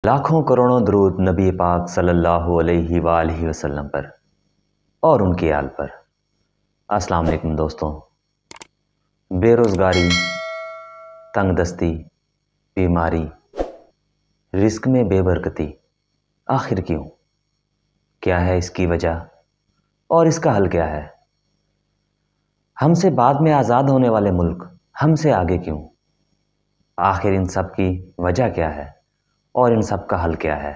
لاکھوں کروڑوں درود نبی پاک صلی اللہ علیہ وآلہ وسلم پر اور ان کی آل پر۔ السلام علیکم دوستوں۔ بے روزگاری، تنگ دستی، بیماری، رزق میں بے برکتی، آخر کیوں؟ کیا ہے اس کی وجہ اور اس کا حل کیا ہے؟ ہم سے بعد میں آزاد ہونے والے ملک ہم سے آگے کیوں؟ آخر ان سب کی وجہ کیا ہے اور ان سب کا حل کیا ہے؟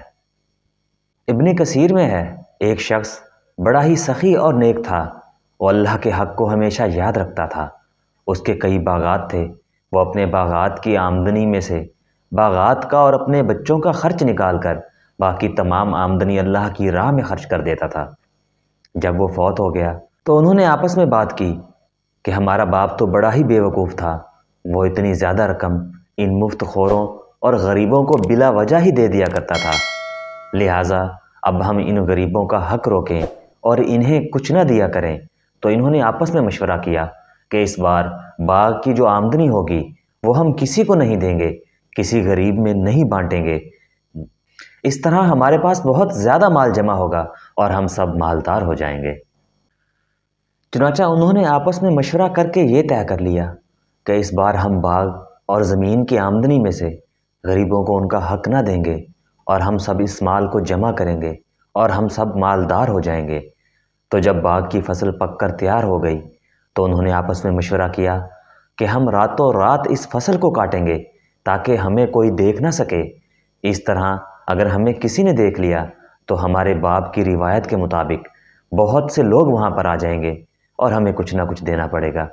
ابن کثیر میں ہے، ایک شخص بڑا ہی سخی اور نیک تھا، وہ اللہ کے حق کو ہمیشہ یاد رکھتا تھا۔ اس کے کئی باغات تھے، وہ اپنے باغات کی آمدنی میں سے باغات کا اور اپنے بچوں کا خرچ نکال کر باقی تمام آمدنی اللہ کی راہ میں خرچ کر دیتا تھا۔ جب وہ فوت ہو گیا تو انہوں نے آپس میں بات کی کہ ہمارا باپ تو بڑا ہی بے وقوف تھا، وہ اتنی زیادہ رقم ان مفت خوروں اور غریبوں کو بلا وجہ ہی دے دیا کرتا تھا، لہٰذا اب ہم ان غریبوں کا حق روکیں اور انہیں کچھ نہ دیا کریں۔ تو انہوں نے آپس میں مشورہ کیا کہ اس بار باغ کی جو آمدنی ہوگی وہ ہم کسی کو نہیں دیں گے، کسی غریب میں نہیں بانٹیں گے، اس طرح ہمارے پاس بہت زیادہ مال جمع ہوگا اور ہم سب مالدار ہو جائیں گے۔ چنانچہ انہوں نے آپس میں مشورہ کر کے یہ طے کر لیا کہ اس بار ہم باغ اور زمین کی آمدنی میں سے غریبوں کو ان کا حق نہ دیں گے اور ہم سب اس مال کو جمع کریں گے اور ہم سب مالدار ہو جائیں گے۔ تو جب باغ کی فصل پک کر تیار ہو گئی تو انہوں نے آپس میں مشورہ کیا کہ ہم راتوں رات اس فصل کو کاٹیں گے تاکہ ہمیں کوئی دیکھ نہ سکے۔ اس طرح اگر ہمیں کسی نے دیکھ لیا تو ہمارے باپ کی روایت کے مطابق بہت سے لوگ وہاں پر آ جائیں گے اور ہمیں کچھ نہ کچھ دینا پڑے گا۔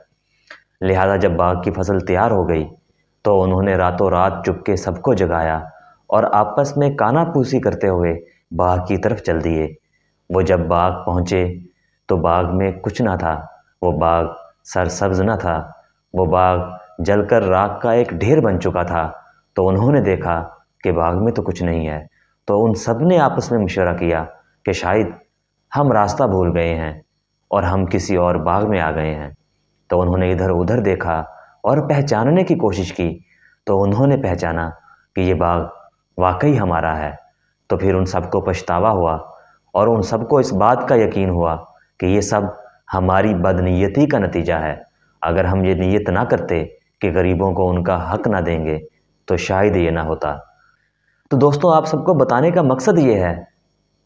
لہٰذا جب باغ کی فصل تیار ہو گئی تو انہوں نے راتوں رات چپ کے سب کو جگایا اور آپس میں کانا پوسی کرتے ہوئے باغ کی طرف چل دیے۔ وہ جب باغ پہنچے تو باغ میں کچھ نہ تھا، وہ باغ سرسبز نہ تھا، وہ باغ جل کر راکھ کا ایک ڈھیر بن چکا تھا۔ تو انہوں نے دیکھا کہ باغ میں تو کچھ نہیں ہے، تو ان سب نے آپس میں مشورہ کیا کہ شاید ہم راستہ بھول گئے ہیں اور ہم کسی اور باغ میں آ گئے ہیں۔ تو انہوں نے ادھر ادھر دیکھا اور پہچاننے کی کوشش کی، تو انہوں نے پہچانا کہ یہ باغ واقعی ہمارا ہے۔ تو پھر ان سب کو پچھتاوا ہوا اور ان سب کو اس بات کا یقین ہوا کہ یہ سب ہماری بدنیتی کا نتیجہ ہے۔ اگر ہم یہ نیت نہ کرتے کہ غریبوں کو ان کا حق نہ دیں گے تو شاید یہ نہ ہوتا۔ تو دوستوں، آپ سب کو بتانے کا مقصد یہ ہے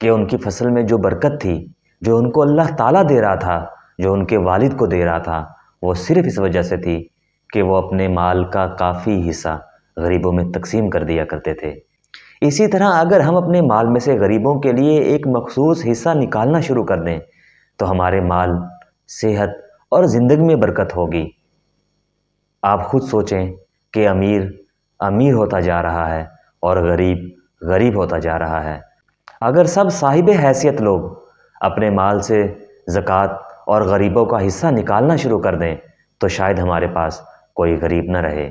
کہ ان کی فصل میں جو برکت تھی، جو ان کو اللہ تعالیٰ دے رہا تھا، جو ان کے والد کو دے رہا تھا، وہ صرف اس وجہ سے تھی کہ وہ اپنے مال کا کافی حصہ غریبوں میں تقسیم کر دیا کرتے تھے۔ اسی طرح اگر ہم اپنے مال میں سے غریبوں کے لیے ایک مخصوص حصہ نکالنا شروع کر دیں تو ہمارے مال، صحت اور زندگی میں برکت ہوگی۔ آپ خود سوچیں کہ امیر امیر ہوتا جا رہا ہے اور غریب غریب ہوتا جا رہا ہے۔ اگر سب صاحب حیثیت لوگ اپنے مال سے زکوٰۃ اور غریبوں کا حصہ نکالنا شروع کر دیں تو شاید ہمارے پاس کوئی غریب نہ رہے۔